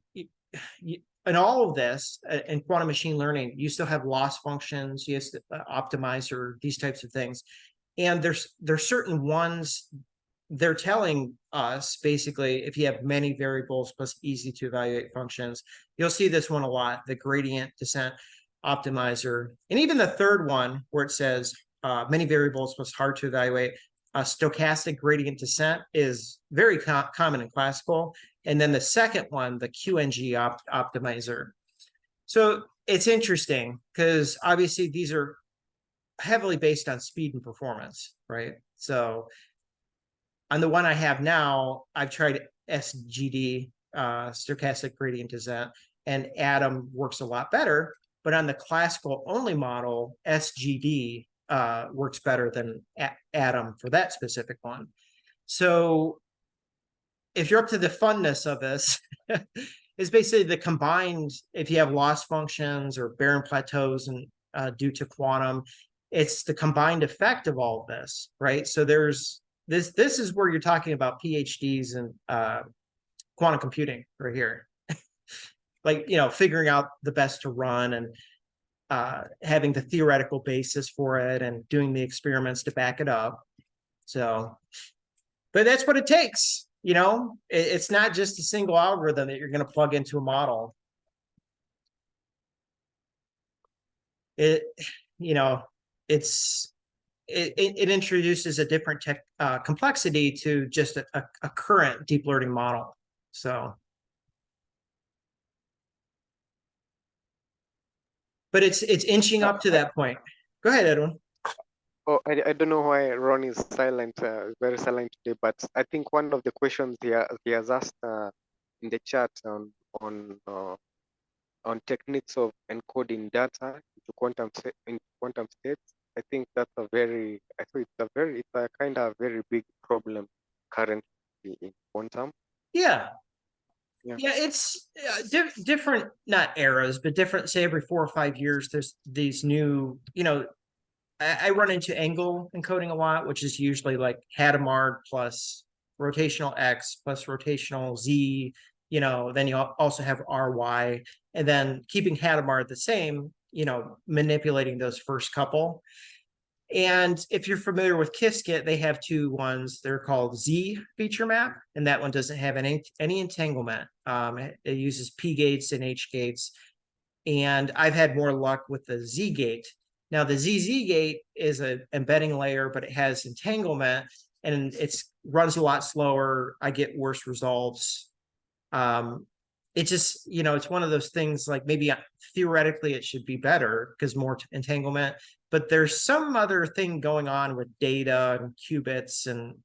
in all of this, in quantum machine learning, you still have loss functions, you have to optimize, or these types of things. And there's certain ones they're telling us, basically, if you have many variables plus easy to evaluate functions, you'll see this one a lot, the gradient descent optimizer. And even the third one where it says many variables, was hard to evaluate. Stochastic gradient descent is very common in classical. And then the second one, the QNG optimizer. So it's interesting because obviously these are heavily based on speed and performance, right? So on the one I have now, I've tried SGD, stochastic gradient descent, and Atom works a lot better. But on the classical only model, SGD works better than Atom for that specific one. So if you're up to the funness of this, is basically the combined, if you have loss functions or barren plateaus and due to quantum, it's the combined effect of all of this, right? So there's this is where you're talking about PhDs and quantum computing right here. Like, you know, figuring out the best to run and having the theoretical basis for it and doing the experiments to back it up. So, but that's what it takes. You know, it's not just a single algorithm that you're going to plug into a model. It, you know, it introduces a different complexity to just a current deep learning model. So, but it's inching up to that point. Go ahead, Edwin. Oh, I don't know why Ron is silent, very silent today, but I think one of the questions he has asked in the chat on techniques of encoding data into quantum states. I think that's a very, I think it's a kind of very big problem currently in quantum. Yeah. It's different, not eras, but different. Say every 4 or 5 years, there's these new, you know, I run into angle encoding a lot, which is usually like Hadamard plus rotational X plus rotational Z. You know, then you also have RY, and then keeping Hadamard the same, you know, manipulating those first couple. And if you're familiar with Qiskit, they have two ones. They're called Z feature map, and that one doesn't have any entanglement. It uses P gates and H gates. And I've had more luck with the Z gate. Now, the ZZ gate is an embedding layer, but it has entanglement and it runs a lot slower. I get worse results. It just, you know, it's one of those things like maybe theoretically it should be better because more entanglement, but there's some other thing going on with data and qubits and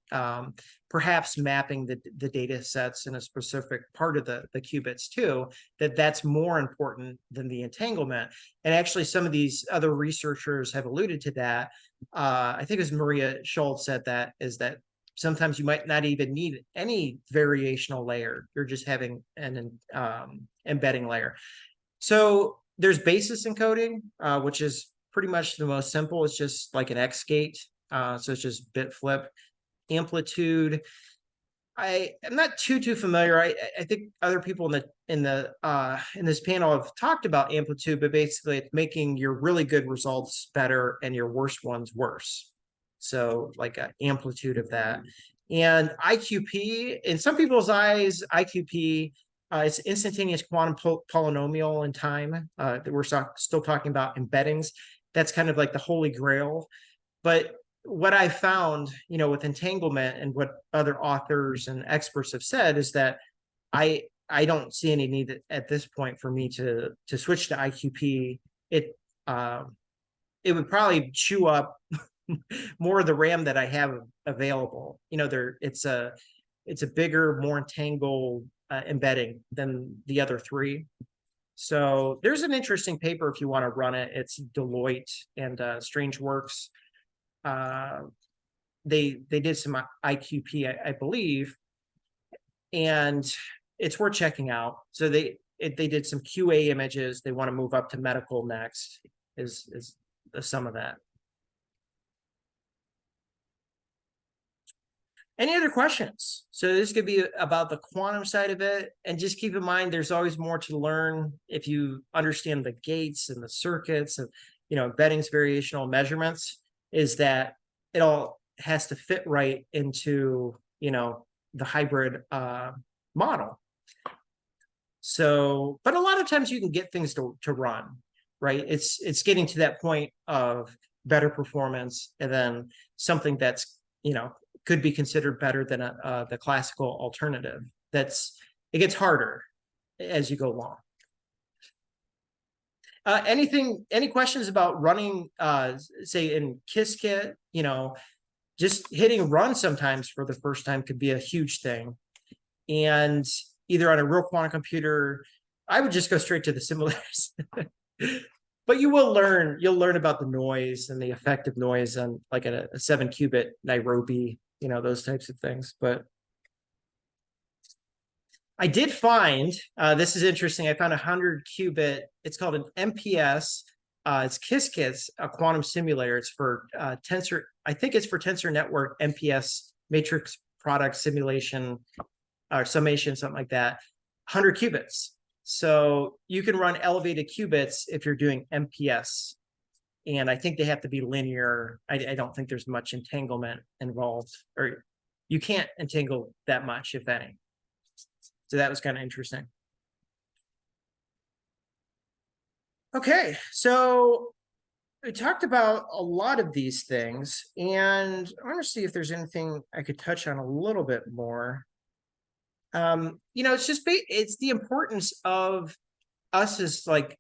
perhaps mapping the data sets in a specific part of the qubits too, that's more important than the entanglement. And actually some of these other researchers have alluded to that. I think it was Maria Schultz said that, is that sometimes you might not even need any variational layer. You're just having an embedding layer. So there's basis encoding, which is pretty much the most simple. It's just like an X gate. So it's just bit flip. Amplitude, I'm not too familiar. I think other people in this panel have talked about amplitude, but basically it's making your really good results better and your worst ones worse. So like an amplitude of that. And IQP, in some people's eyes, IQP, it's instantaneous quantum polynomial in time. We're still talking about embeddings. That's kind of like the holy grail. But what I found, you know, with entanglement and what other authors and experts have said is that I don't see any need at this point for me to switch to IQP. It would probably chew up more of the RAM that I have available. You know, it's a bigger, more entangled embedding than the other three. So there's an interesting paper if you want to run it. It's Deloitte and Strangeworks. They did some IQP, I believe, and it's worth checking out. So they did some QA images. They want to move up to medical next. Is the sum of that. Any other questions? So this could be about the quantum side of it. And just keep in mind, there's always more to learn if you understand the gates and the circuits and, you know, embeddings, variational measurements, is that it all has to fit right into, you know, the hybrid model. So, but a lot of times you can get things to run, right? It's getting to that point of better performance, and then something that's, could be considered better than the classical alternative. It gets harder as you go along. Any questions about running, say in Qiskit, just hitting run sometimes for the first time could be a huge thing. And either on a real quantum computer, I would just go straight to the simulators. But you'll learn about the noise and the effect of noise on like a 7-qubit Nairobi, those types of things. But I did find, this is interesting, I found 100-qubit, it's called an MPS. It's Qiskit's a quantum simulator. It's for tensor, I think it's for tensor network MPS matrix product simulation or summation, something like that, 100 qubits. So you can run elevated qubits if you're doing MPS. And I think they have to be linear. I don't think there's much entanglement involved, or you can't entangle that much, if any. So that was kind of interesting. Okay, so we talked about a lot of these things, and I want to see if there's anything I could touch on a little bit more. It's the importance of us as like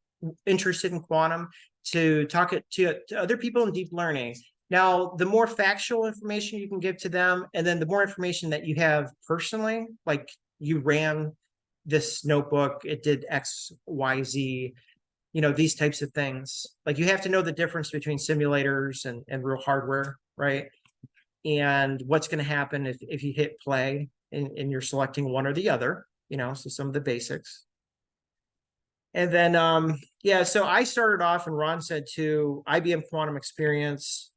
interested in quantum to talk it to other people in deep learning. Now, the more factual information you can give to them, and then the more information that you have personally, like you ran this notebook, it did X, Y, Z, these types of things. Like you have to know the difference between simulators and real hardware, right? And what's going to happen if you hit play and you're selecting one or the other, so some of the basics. And then, so I started off, and Ron said too, IBM Quantum Experience,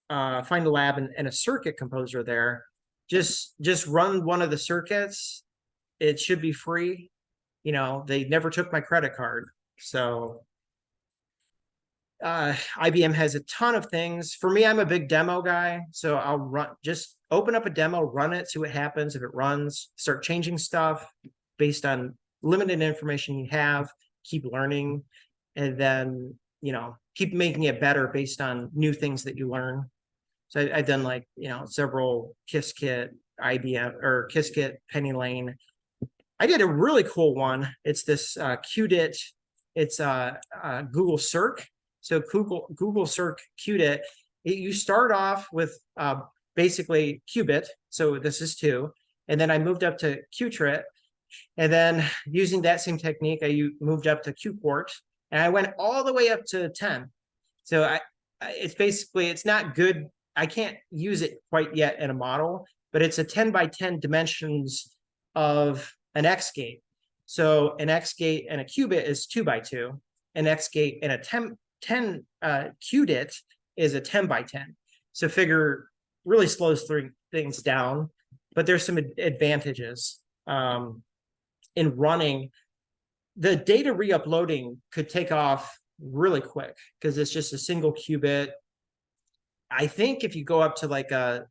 find a lab and a circuit composer there. Just run one of the circuits. It should be free. They never took my credit card. So IBM has a ton of things. For me, I'm a big demo guy. So I'll just open up a demo, run it, see what happens. If it runs, start changing stuff based on limited information you have, keep learning, and then, keep making it better based on new things that you learn. So I've done like, several Qiskit, IBM, or Qiskit, Penny Lane. I did a really cool one. It's this QDIT. It's Google Circ. So Google Circ QDIT. You start off with basically qubit. So this is 2. And then I moved up to qtrit. And then using that same technique, I moved up to qquart. And I went all the way up to 10. So it's not good. I can't use it quite yet in a model, but it's a 10 by 10 dimensions of an X gate. So an X gate and a qubit is 2 by 2. An X gate and a 10 qubit is a 10 by 10. So figure really slows things down, but there's some advantages in running. The data re-uploading could take off really quick because it's just a single qubit. I think if you go up to like a,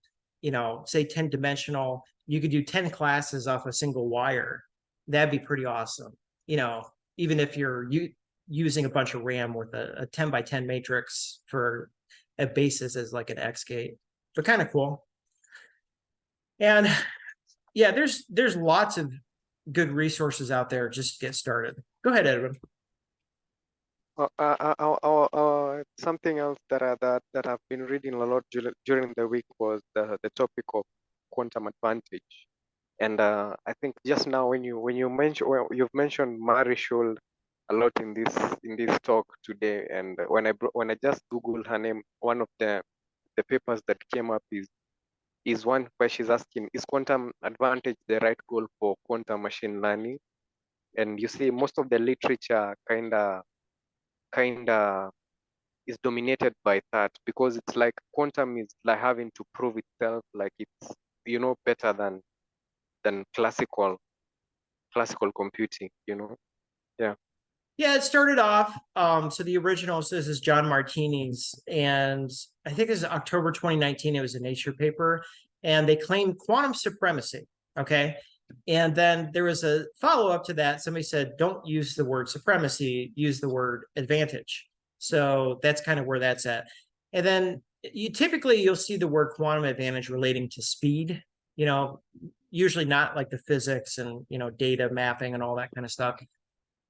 say 10 dimensional, you could do 10 classes off a single wire. That'd be pretty awesome. Even if you're using a bunch of RAM with a 10 by 10 matrix for a basis as like an X gate, but kind of cool. And yeah, there's lots of good resources out there just to get started. Go ahead, Edwin. Something else that I've been reading a lot during the week was the topic of quantum advantage. And I think just now when you've mentioned Mary Schul a lot in this talk today, and when I just Googled her name, one of the papers that came up is one where she's asking, is quantum advantage the right goal for quantum machine learning? And you see most of the literature kinda is dominated by that, because it's like quantum is like having to prove itself, like it's better than classical computing. Yeah, it started off. So the original, so this is John Martini's, and I think it was October 2019. It was a Nature paper, and they claimed quantum supremacy. Okay. And then there was a follow-up to that. Somebody said, don't use the word supremacy, use the word advantage. So that's kind of where that's at. And then you'll see the word quantum advantage relating to speed, usually not like the physics and, data mapping and all that kind of stuff.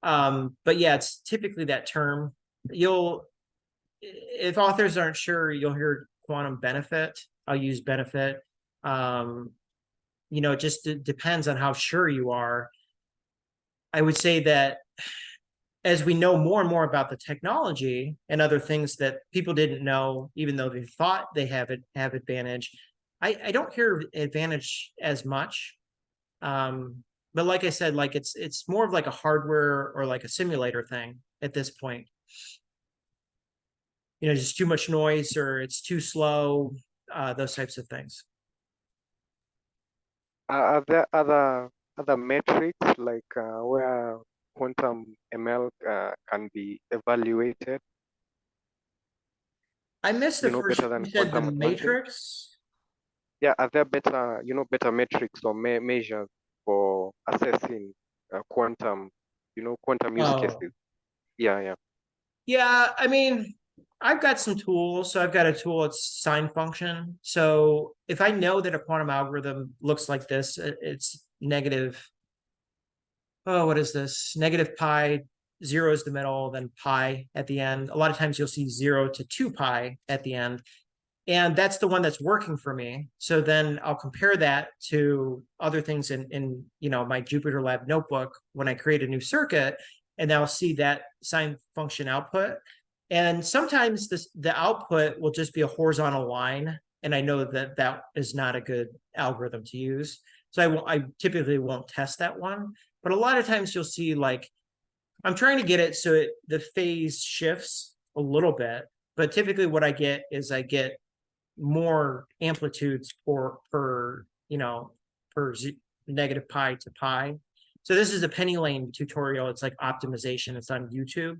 But yeah, it's typically that term. If authors aren't sure, you'll hear quantum benefit. I'll use benefit. It just depends on how sure you are. I would say that as we know more and more about the technology and other things that people didn't know, even though they thought they have advantage, I don't hear advantage as much. But like I said, like it's more of like a hardware or like a simulator thing at this point. Just too much noise or it's too slow, those types of things. Are there other metrics like where quantum ML can be evaluated? I missed the first, better than you said the quantum advantage? matrix? Yeah, are there better, better metrics or measures for assessing quantum, quantum use Oh, cases? Yeah. yeah. I mean, I've got some tools. So I've got a tool, it's sign function. So if I know that a quantum algorithm looks like this, it's negative. Oh, what is this? Negative pi, 0 is the middle, then pi at the end. A lot of times you'll see 0 to 2 pi at the end. And that's the one that's working for me. So then I'll compare that to other things in my Jupyter Lab notebook when I create a new circuit, and I'll see that sign function output. And sometimes the output will just be a horizontal line, and I know that that is not a good algorithm to use. So I typically won't test that one. But a lot of times you'll see like I'm trying to get it so the phase shifts a little bit. But typically what I get is I get more amplitudes per negative pi to pi. So this is a Penny Lane tutorial. It's like optimization. It's on YouTube.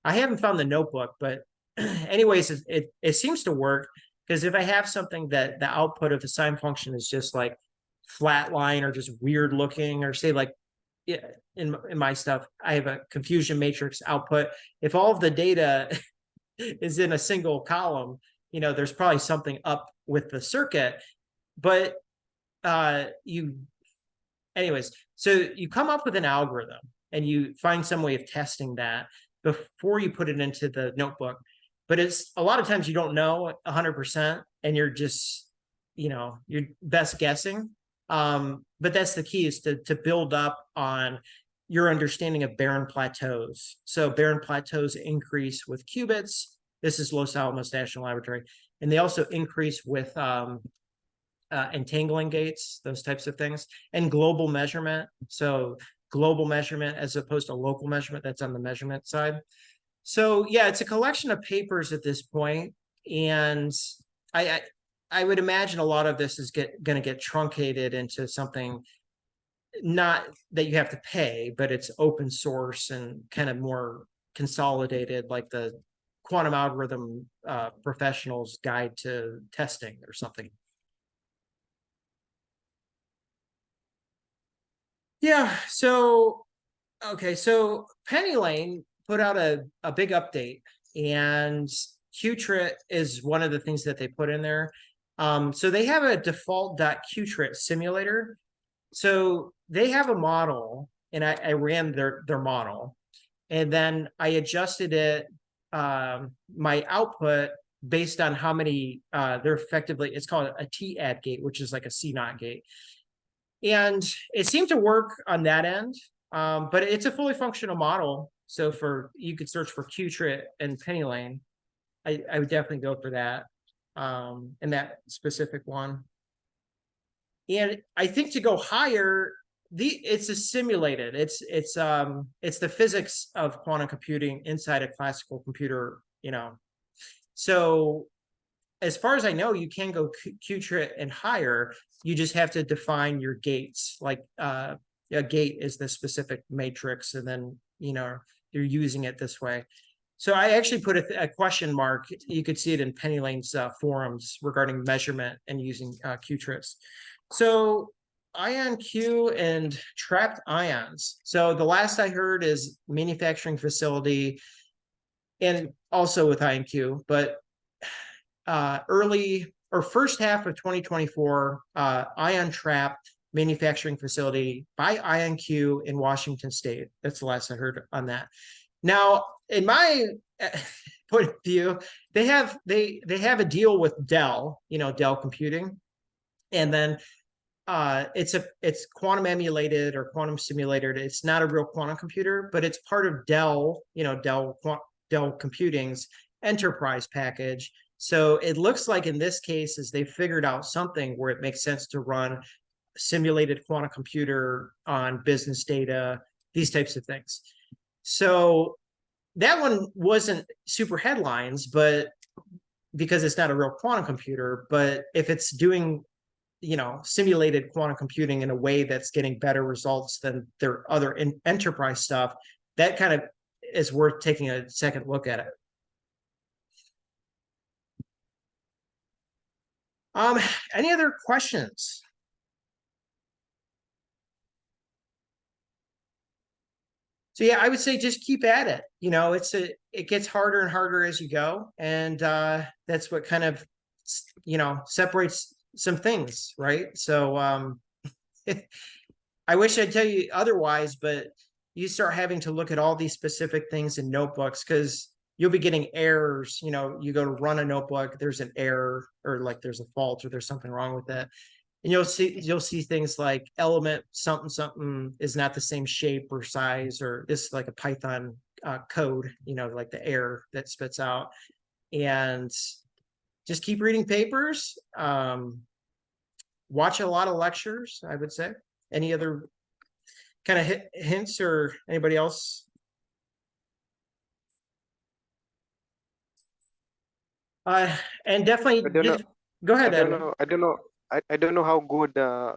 I haven't found the notebook, but anyways, it seems to work because if I have something that the output of the sign function is just like flat line or just weird looking, or say like in my stuff, I have a confusion matrix output. If all of the data is in a single column, there's probably something up with the circuit. But anyways, so you come up with an algorithm and you find some way of testing that before you put it into the notebook. But it's a lot of times you don't know 100% and you're just, you're best guessing. But that's the key, is to build up on your understanding of barren plateaus. So barren plateaus increase with qubits. This is Los Alamos National Laboratory. And they also increase with entangling gates, those types of things, and global measurement. So global measurement as opposed to local measurement, that's on the measurement side. So yeah, it's a collection of papers at this point. And I would imagine a lot of this is going to get truncated into something not that you have to pay, but it's open source and kind of more consolidated, like the Quantum Algorithm Professional's Guide to Testing or something. Yeah, so, okay, so Penny Lane put out a big update, and Qtrit is one of the things that they put in there. So they have a default .qtrit simulator. So they have a model, and I ran their model, and then I adjusted it, my output based on how many they're effectively, it's called a T-add gate, which is like a C0 gate. And it seemed to work on that end, but it's a fully functional model. So you could search for Qtrit and Penny Lane. I would definitely go for that, in that specific one. And I think to go higher, it's a simulated. It's the physics of quantum computing inside a classical computer. So as far as I know, you can go Qtrit and higher. You just have to define your gates. Like a gate is the specific matrix, and then you're using it this way. So I actually put a question mark. You could see it in Penny Lane's forums regarding measurement and using Qtrits. So IonQ and trapped ions. So the last I heard is manufacturing facility, and also with IonQ, but early or first half of 2024 ion trap manufacturing facility by IonQ in Washington State. That's the last I heard on that. Now, in my point of view, they have a deal with Dell, Dell Computing, and then it's quantum emulated or quantum simulated. It's not a real quantum computer, but it's part of Dell, Dell Computing's enterprise package. So it looks like in this case is they figured out something where it makes sense to run simulated quantum computer on business data, these types of things. So that one wasn't super headlines, but because it's not a real quantum computer, but if it's doing simulated quantum computing in a way that's getting better results than their other enterprise stuff, that kind of is worth taking a second look at it. Any other questions? So yeah, I would say just keep at it. It gets harder and harder as you go, and that's what kind of separates some things, right? So I wish I'd tell you otherwise, but you start having to look at all these specific things in notebooks because you'll be getting errors. You go to run a notebook, there's an error or like there's a fault or there's something wrong with it. And you'll see things like element something is not the same shape or size, or this is like a Python code, like the error that spits out. And just keep reading papers. Watch a lot of lectures, I would say. Any other kind of hints or anybody else? And definitely go ahead, Edwin. I don't know how good the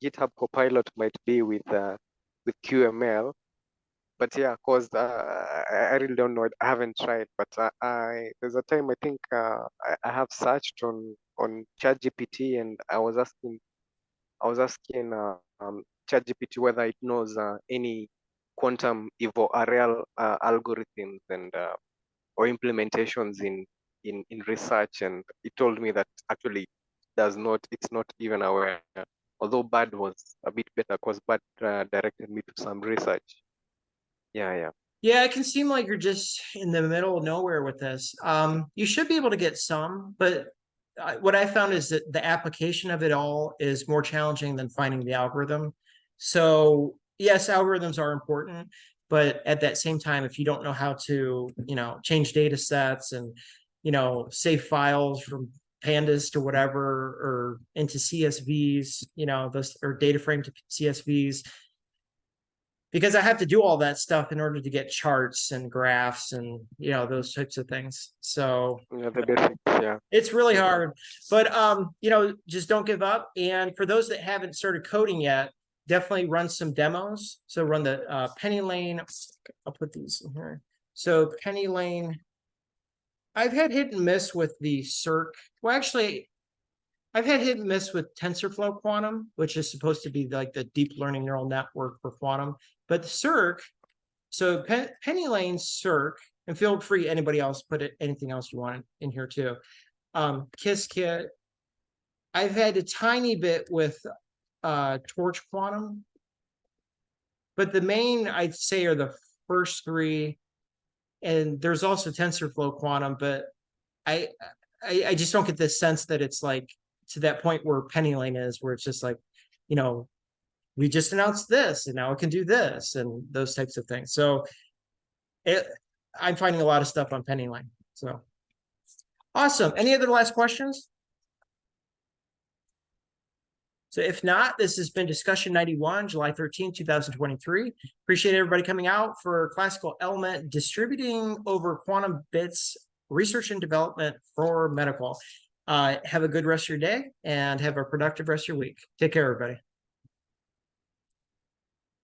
GitHub Copilot might be with QML, but yeah, cause I really don't know. I haven't tried, but there's a time I think I have searched on ChatGPT, and I was asking ChatGPT whether it knows any quantum RL algorithms and or implementations in research, and it told me that actually it's not even aware. Although Bud was a bit better because Bud directed me to some research. Yeah, it can seem like you're just in the middle of nowhere with this. You should be able to get some, but what I found is that the application of it all is more challenging than finding the algorithm. So yes, algorithms are important, but at that same time, if you don't know how to, change data sets and, save files from pandas to whatever, or into CSVs, those or data frame to CSVs, because I have to do all that stuff in order to get charts and graphs and, those types of things. So the basics, yeah. It's really hard, but just don't give up. And for those that haven't started coding yet, definitely run some demos. So run the PennyLane. I'll put these in here. So PennyLane. I've had hit and miss with the Circ. Well, actually, I've had hit and miss with TensorFlow Quantum, which is supposed to be like the deep learning neural network for quantum. But the Circ, so PennyLane Circ, and feel free, anybody else, put anything else you want in here too. Qiskit. I've had a tiny bit with Torch Quantum, but the main I'd say are the first three, and there's also TensorFlow Quantum, but I just don't get this sense that it's like to that point where PennyLane is, where it's just like, we just announced this and now it can do this and those types of things. So I'm finding a lot of stuff on PennyLane. So awesome. Any other last questions? So if not, this has been discussion 91, July 13, 2023. Appreciate everybody coming out for classical element distributing over quantum bits research and development for medical. Have a good rest of your day and have a productive rest of your week. Take care, everybody.